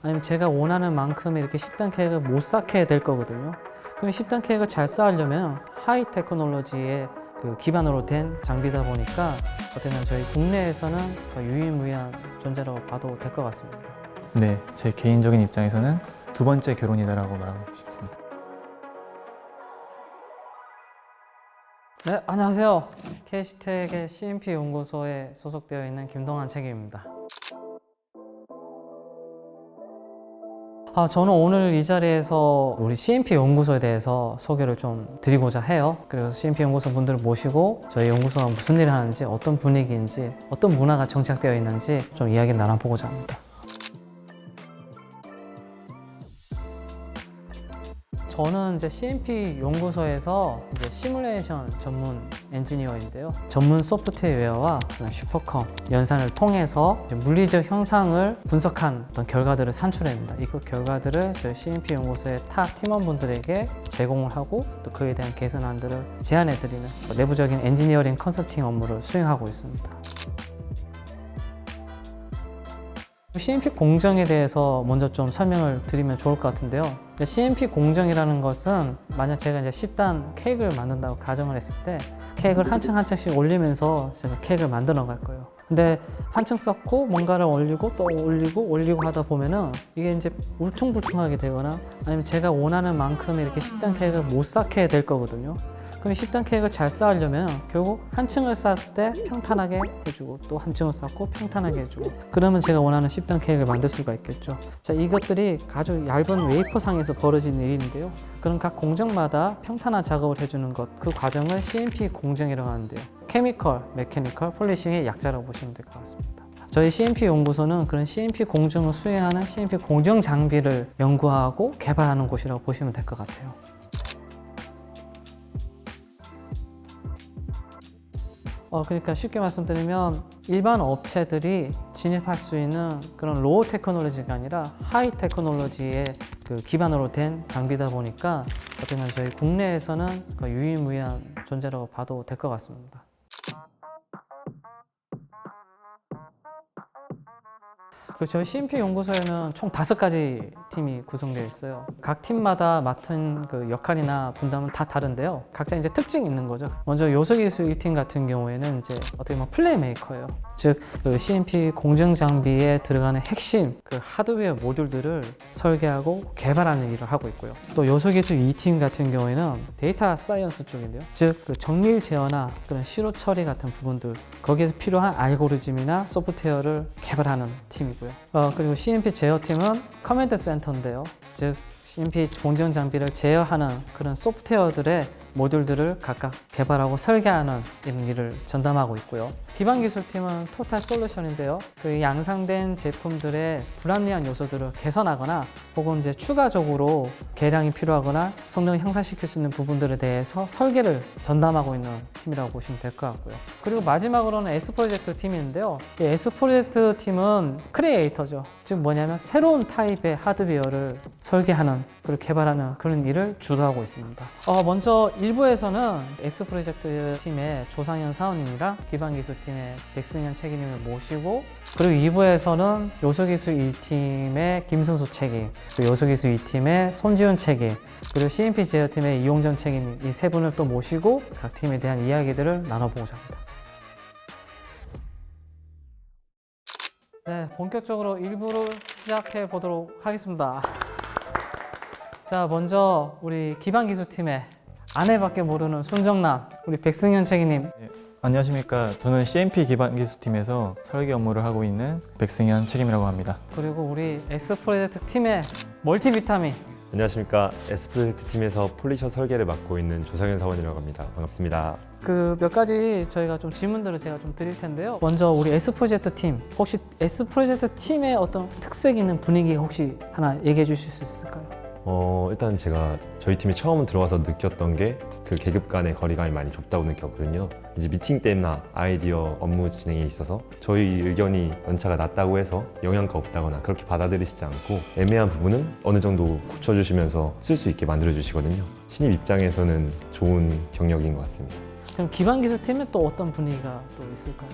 아니면 제가 원하는 만큼 이렇게 10단 케이크를 못 쌓게 될 거거든요. 그럼 10단 케이크를 잘 쌓으려면 하이 테크놀로지의 그 기반으로 된 장비다 보니까 어떻게 보면 저희 국내에서는 더 유일무이한 존재라고 봐도 될 것 같습니다. 네, 제 개인적인 입장에서는 두 번째 결혼이다라고 말하고 싶습니다. 네, 안녕하세요. KC텍의 CMP 연구소에 소속되어 있는 김동환 책임입니다. 저는 오늘 이 자리에서 우리 CMP 연구소에 대해서 소개를 좀 드리고자 해요. 그래서 CMP 연구소 분들을 모시고 저희 연구소가 무슨 일을 하는지, 어떤 분위기인지, 어떤 문화가 정착되어 있는지 좀 이야기 나눠보고자 합니다. 저는 이제 CMP 연구소에서 이제 시뮬레이션 전문 엔지니어인데요. 전문 소프트웨어와 슈퍼컴 연산을 통해서 물리적 현상을 분석한 어떤 결과들을 산출합니다. 이 결과들을 저희 CMP 연구소의 타 팀원분들에게 제공을 하고 또 그에 대한 개선안들을 제안해드리는 내부적인 엔지니어링 컨설팅 업무를 수행하고 있습니다. CMP 공정에 대해서 먼저 좀 설명을 드리면 좋을 것 같은데요. CMP 공정이라는 것은 만약 제가 이제 10단 케이크를 만든다고 가정을 했을 때 케이크를 한 층 한 층씩 올리면서 제가 케이크를 만들어 갈 거예요. 근데 한 층 쌓고 뭔가를 올리고 또 올리고 하다 보면은 이게 이제 울퉁불퉁하게 되거나 아니면 제가 원하는 만큼 이렇게 10단 케이크를 못 쌓게 될 거거든요. 그럼 10단 케이크를 잘 쌓으려면 결국 한 층을 쌓았을 때 평탄하게 해주고 또 한 층을 쌓고 평탄하게 해주고 그러면 제가 원하는 10단 케이크를 만들 수가 있겠죠. 자, 이것들이 아주 얇은 웨이퍼상에서 벌어진 일인데요. 그럼 각 공정마다 평탄한 작업을 해주는 것, 그 과정을 CMP 공정이라고 하는데요. 케미컬, 메케니컬, 폴리싱의 약자라고 보시면 될 것 같습니다. 저희 CMP 연구소는 그런 CMP 공정을 수행하는 CMP 공정 장비를 연구하고 개발하는 곳이라고 보시면 될 것 같아요. 그러니까 쉽게 말씀드리면 일반 업체들이 진입할 수 있는 그런 로우 테크놀로지가 아니라 하이 테크놀로지의 그 기반으로 된 장비다 보니까 어떻게 보면 저희 국내에서는 유일무이한 존재라고 봐도 될 것 같습니다. 그리고 저희 CMP 연구소에는 총 5가지 팀이 구성되어 있어요. 각 팀마다 맡은 그 역할이나 분담은 다 다른데요. 각자 이제 특징이 있는 거죠. 먼저 요소기술 1팀 같은 경우에는 이제 어떻게 보면 플레이 메이커예요. 즉, 그 CMP 공정 장비에 들어가는 핵심 그 하드웨어 모듈들을 설계하고 개발하는 일을 하고 있고요. 또 요소기술 2팀 같은 경우에는 데이터 사이언스 쪽인데요. 즉, 그 정밀 제어나 그런 시로 처리 같은 부분들 거기에서 필요한 알고리즘이나 소프트웨어를 개발하는 팀이고요. 그리고 CMP 제어팀은 커맨드 센터인데요. 즉, CMP 공정 장비를 제어하는 그런 소프트웨어들의 모듈들을 각각 개발하고 설계하는 이런 일을 전담하고 있고요. 기반기술팀은 토탈 솔루션인데요. 그 양상된 제품들의 불합리한 요소들을 개선하거나 혹은 이제 추가적으로 개량이 필요하거나 성능을 향상시킬 수 있는 부분들에 대해서 설계를 전담하고 있는 팀이라고 보시면 될 것 같고요. 그리고 마지막으로는 S프로젝트 팀인데요. 이 S프로젝트 팀은 크리에이터죠. 즉 뭐냐면 새로운 타입의 하드웨어를 설계하는 그리고 개발하는 그런 일을 주도하고 있습니다. 먼저 1부에서는 S프로젝트 팀의 조상현 사원님이랑 기반기술팀의 백승현 책임님을 모시고 그리고 2부에서는 요소기술 1팀의 김승수 책임, 그리고 요소기술 2팀의 손지훈 책임, 그리고 CMP 제어팀의 이용정 책임님 이 세 분을 또 모시고 각 팀에 대한 이야기들을 나눠보고자 합니다. 네, 본격적으로 1부를 시작해 보도록 하겠습니다. 자, 먼저 우리 기반기술팀의 아내밖에 모르는 순정남 우리 백승현 책임님. 네, 안녕하십니까. 저는 CMP 기반기술팀에서 설계 업무를 하고 있는 백승현 책임이라고 합니다. 그리고 우리 S프로젝트 팀의 멀티비타민. 안녕하십니까. S프로젝트 팀에서 폴리셔 설계를 맡고 있는 조상현 사원이라고 합니다. 반갑습니다. 그 몇 가지 저희가 좀 질문들을 제가 좀 드릴 텐데요. 먼저 우리 S프로젝트 팀, 혹시 S프로젝트 팀의 어떤 특색 있는 분위기 혹시 하나 얘기해 주실 수 있을까요? 일단 제가 저희 팀에 처음 들어와서 느꼈던 게 그 계급 간의 거리감이 많이 좁다고 느꼈거든요. 이제 미팅 때나 아이디어 업무 진행에 있어서 저희 의견이 연차가 낮다고 해서 영향가 없다거나 그렇게 받아들이시지 않고 애매한 부분은 어느 정도 고쳐주시면서 쓸 수 있게 만들어주시거든요. 신입 입장에서는 좋은 경력인 것 같습니다. 그럼 기반기술팀에 또 어떤 분위기가 또 있을까요?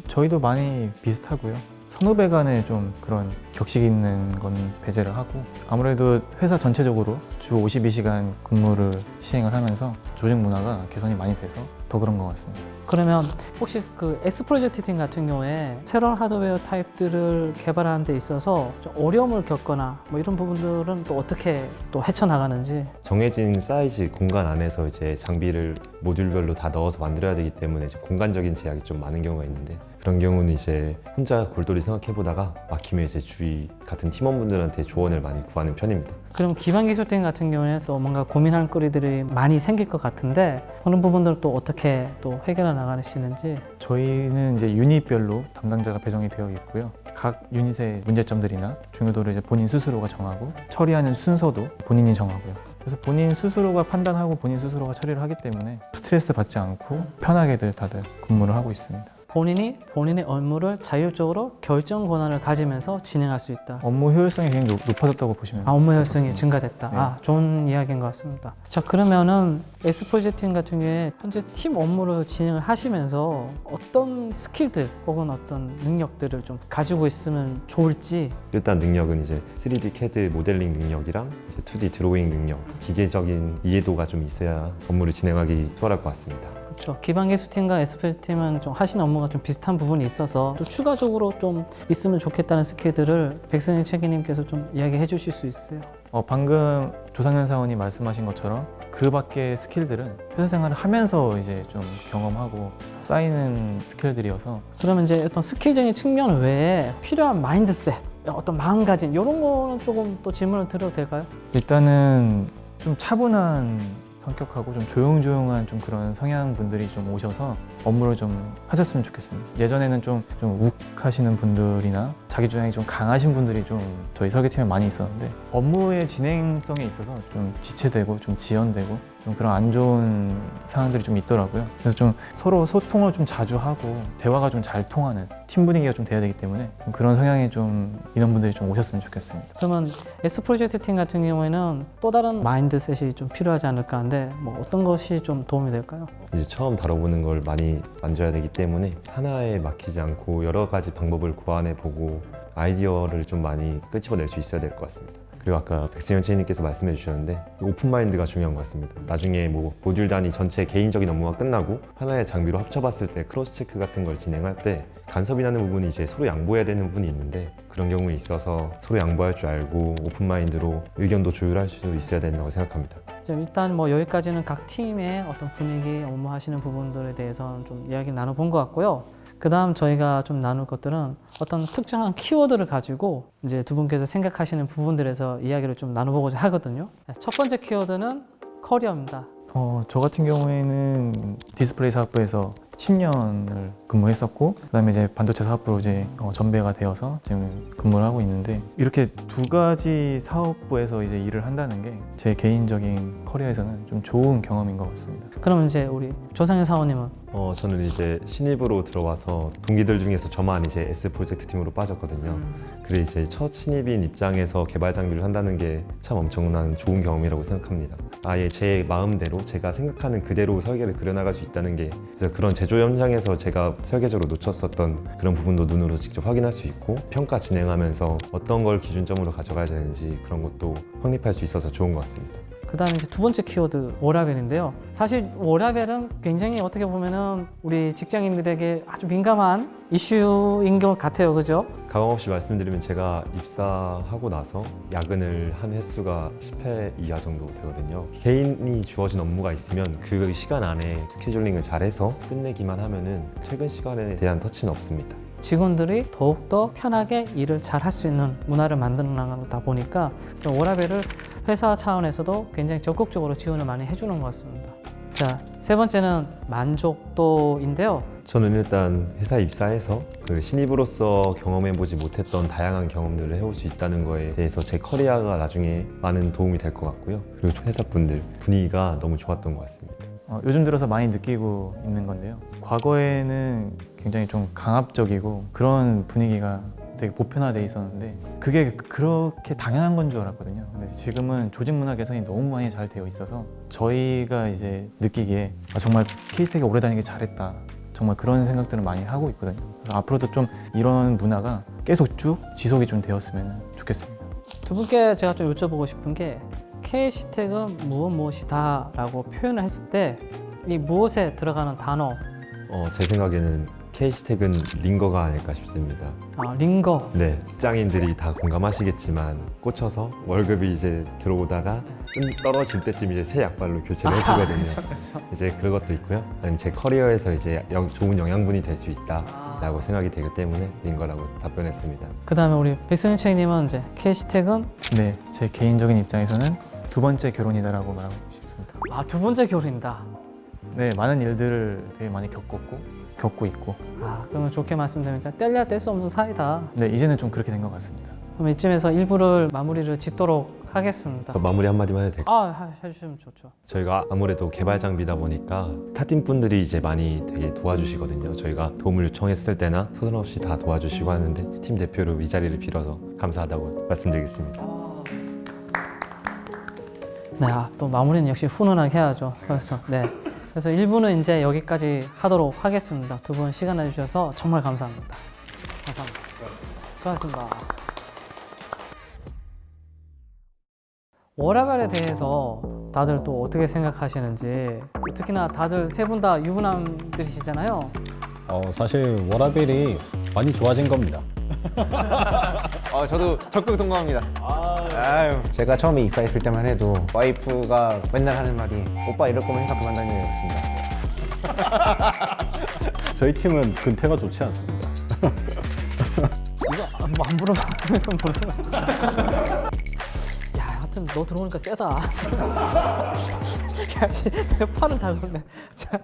저희도 많이 비슷하고요. 선후배 간에 좀 그런 격식 있는 건 배제를 하고 아무래도 회사 전체적으로 주 52시간 근무를 시행을 하면서 조직 문화가 개선이 많이 돼서 더 그런 것 같습니다. 그러면 혹시 그 S 프로젝트 팀 같은 경우에 새로운 하드웨어 타입들을 개발하는 데 있어서 좀 어려움을 겪거나 뭐 이런 부분들은 또 어떻게 또 헤쳐나가는지. 정해진 사이즈 공간 안에서 이제 장비를 모듈별로 다 넣어서 만들어야 되기 때문에 이제 공간적인 제약이 좀 많은 경우가 있는데 그런 경우는 이제 혼자 골똘히 생각해 보다가 막히면 이제 주위 같은 팀원분들한테 조언을 많이 구하는 편입니다. 그럼 기반 기술팀 같은 경우에서 뭔가 고민할 거리들이 많이 생길 것 같은데 그런 부분들 또 어떻게 또 해결해 나가시는지. 저희는 이제 유닛별로 담당자가 배정이 되어 있고요. 각 유닛의 문제점들이나 중요도를 이제 본인 스스로가 정하고 처리하는 순서도 본인이 정하고요. 그래서 본인 스스로가 판단하고 본인 스스로가 처리를 하기 때문에 스트레스 받지 않고 편하게들 다들 근무를 하고 있습니다. 본인이 본인의 업무를 자율적으로 결정 권한을 가지면서 진행할 수 있다. 업무 효율성이 굉장히 높아졌다고 보시면 업무 효율성이 될것 증가됐다. 네. 좋은 이야기인 것 같습니다. 자, 그러면은 S 프로젝트 팀 같은 경우에 현재 팀 업무를 진행을 하시면서 어떤 스킬들 혹은 어떤 능력들을 좀 가지고 있으면 좋을지. 일단 능력은 이제 3D CAD 모델링 능력이랑 이제 2D 드로잉 능력, 기계적인 이해도가 좀 있어야 업무를 진행하기 수월할 것 같습니다. 그렇죠. 기반 기술팀과 S 프로젝트 팀은 좀 하시는 업무가 좀 비슷한 부분이 있어서 또 추가적으로 좀 있으면 좋겠다는 스킬들을 백승희 책임님께서 좀 이야기해 주실 수 있어요. 방금 조상현 사원이 말씀하신 것처럼 그 밖의 스킬들은 회사 생활을 하면서 이제 좀 경험하고 쌓이는 스킬들이어서 그러면 이제 어떤 스킬적인 측면 외에 필요한 마인드셋, 어떤 마음가짐 이런 거는 조금 또 질문을 드려도 될까요? 일단은 좀 차분한 성격하고 좀 조용조용한 좀 그런 성향 분들이 좀 오셔서 업무를 좀 하셨으면 좋겠습니다. 예전에는 좀 욱하시는 분들이나 자기 주장이 좀 강하신 분들이 좀 저희 설계팀에 많이 있었는데 업무의 진행성에 있어서 좀 지체되고 좀 지연되고 좀 그런 안 좋은 상황들이 좀 있더라고요. 그래서 좀 서로 소통을 좀 자주 하고 대화가 좀 잘 통하는 팀 분위기가 좀 돼야 되기 때문에 좀 그런 성향의 좀 인원분들이 좀 오셨으면 좋겠습니다. 그러면 S 프로젝트 팀 같은 경우에는 또 다른 마인드셋이 좀 필요하지 않을까 하는데 뭐 어떤 것이 좀 도움이 될까요? 이제 처음 다뤄보는 걸 많이 만져야 되기 때문에 하나에 막히지 않고 여러 가지 방법을 고안해 보고 아이디어를 좀 많이 끄집어낼 수 있어야 될 것 같습니다. 그리고 아까 백승현 체인님께서 말씀해 주셨는데 오픈 마인드가 중요한 것 같습니다. 나중에 뭐 모듈 단위 전체 개인적인 업무가 끝나고 하나의 장비로 합쳐봤을 때 크로스 체크 같은 걸 진행할 때 간섭이 나는 부분이 이제 서로 양보해야 되는 부분이 있는데 그런 경우에 있어서 서로 양보할 줄 알고 오픈 마인드로 의견도 조율할 수 있어야 된다고 생각합니다. 일단 뭐 여기까지는 각 팀의 어떤 분위기, 업무하시는 부분들에 대해서는 좀 이야기 나눠본 것 같고요. 그 다음 저희가 좀 나눌 것들은 어떤 특정한 키워드를 가지고 이제 두 분께서 생각하시는 부분들에서 이야기를 좀 나눠보고자 하거든요. 첫 번째 키워드는 커리어입니다. 저 같은 경우에는 디스플레이 사업부에서 10년을 근무했었고 그다음에 이제 반도체 사업부로 이제 전배가 되어서 지금 근무를 하고 있는데 이렇게 두 가지 사업부에서 이제 일을 한다는 게 제 개인적인 커리어에서는 좀 좋은 경험인 것 같습니다. 그러면 이제 우리 조상현 사원님은 저는 이제 신입으로 들어와서 동기들 중에서 저만 이제 S 프로젝트 팀으로 빠졌거든요. 그래 이제 첫 신입인 입장에서 개발 장비를 한다는 게 참 엄청난 좋은 경험이라고 생각합니다. 아예 제 마음대로 제가 생각하는 그대로 설계를 그려나갈 수 있다는 게 그래서 그런 제조 현장에서 제가 설계적으로 놓쳤었던 그런 부분도 눈으로 직접 확인할 수 있고 평가 진행하면서 어떤 걸 기준점으로 가져가야 되는지 그런 것도 확립할 수 있어서 좋은 것 같습니다. 그 다음에 이제 두 번째 키워드 워라벨인데요. 사실 워라벨은 굉장히 어떻게 보면은 우리 직장인들에게 아주 민감한 이슈인 것 같아요, 그죠? 가감 없이 말씀드리면 제가 입사하고 나서 야근을 한 횟수가 10회 이하 정도 되거든요. 개인이 주어진 업무가 있으면 그 시간 안에 스케줄링을 잘해서 끝내기만 하면은 퇴근 시간에 대한 터치는 없습니다. 직원들이 더욱더 편하게 일을 잘 할 수 있는 문화를 만들어 나가다 보니까 워라벨을 회사 차원에서도 굉장히 적극적으로 지원을 많이 해주는 것 같습니다. 자, 세 번째는 만족도인데요. 저는 일단 회사 입사해서 그 신입으로서 경험해보지 못했던 다양한 경험들을 해올 수 있다는 거에 대해서 제 커리어가 나중에 많은 도움이 될 것 같고요. 그리고 회사분들 분위기가 너무 좋았던 것 같습니다. 요즘 들어서 많이 느끼고 있는 건데요. 과거에는 굉장히 좀 강압적이고 그런 분위기가 되게 보편화돼 있었는데 그게 그렇게 당연한 건 줄 알았거든요. 근데 지금은 조직 문화 개선이 너무 많이 잘 되어 있어서 저희가 이제 느끼기에 정말 케이스텍이 오래 다니길 잘했다. 정말 그런 생각들을 많이 하고 있거든요. 그래서 앞으로도 좀 이런 문화가 계속 쭉 지속이 좀 되었으면 좋겠습니다. 두 분께 제가 좀 여쭤보고 싶은 게 K시택은 무엇이다라고 표현을 했을 때 이 무엇에 들어가는 단어, 제 생각에는 K시택은 링거가 아닐까 싶습니다. 링거. 네, 직장인들이 다 공감하시겠지만 꽂혀서 월급이 이제 들어오다가 좀 떨어질 때쯤 이제 새 약발로 교체를 해주거든요. 그렇죠. 이제 그런 것도 있고요. 아니면 제 커리어에서 이제 좋은 영양분이 될 수 있다라고 생각이 되기 때문에 링거라고 답변했습니다. 그다음에 우리 백승채님은 이제 K시택은 네, 제 개인적인 입장에서는 두 번째 결혼이다라고 말하고 싶습니다. 두 번째 결혼이다. 네, 많은 일들을 되게 많이 겪고 있고, 그러면 좋게 말씀드리면 뗄래야 뗄 수 없는 사이다. 네, 이제는 좀 그렇게 된 것 같습니다. 그럼 이쯤에서 1부를 마무리를 짓도록 하겠습니다. 마무리 한마디만 해도 될까요? 해주시면 좋죠. 저희가 아무래도 개발 장비다 보니까 타팀 분들이 이제 많이 되게 도와주시거든요. 저희가 도움을 요청했을 때나 서슴없이 다 도와주시고 하는데 팀 대표로 이 자리를 빌어서 감사하다고 말씀드리겠습니다. 네, 또 마무리는 역시 훈훈하게 해야죠. 그래서 1부는 이제 여기까지 하도록 하겠습니다. 두 분 시간 내주셔서 정말 감사합니다. 감사합니다. 고맙습니다. 워라밸에 대해서 다들 또 어떻게 생각하시는지, 특히나 다들 세 분 다 유부남들이시잖아요. 사실 워라밸이 많이 좋아진 겁니다. 저도 적극 동감합니다. 제가 처음에 입사했을 때만 해도 와이프가 맨날 하는 말이 오빠 이럴 거면 회사 그만다는 얘기였습니다. 저희 팀은 근태가 좋지 않습니다. 이거 안 물어봐도 모르겠어. 야, 하여튼 너 들어오니까 세다. 야, 씨, 내 팔은 닳았네. 자,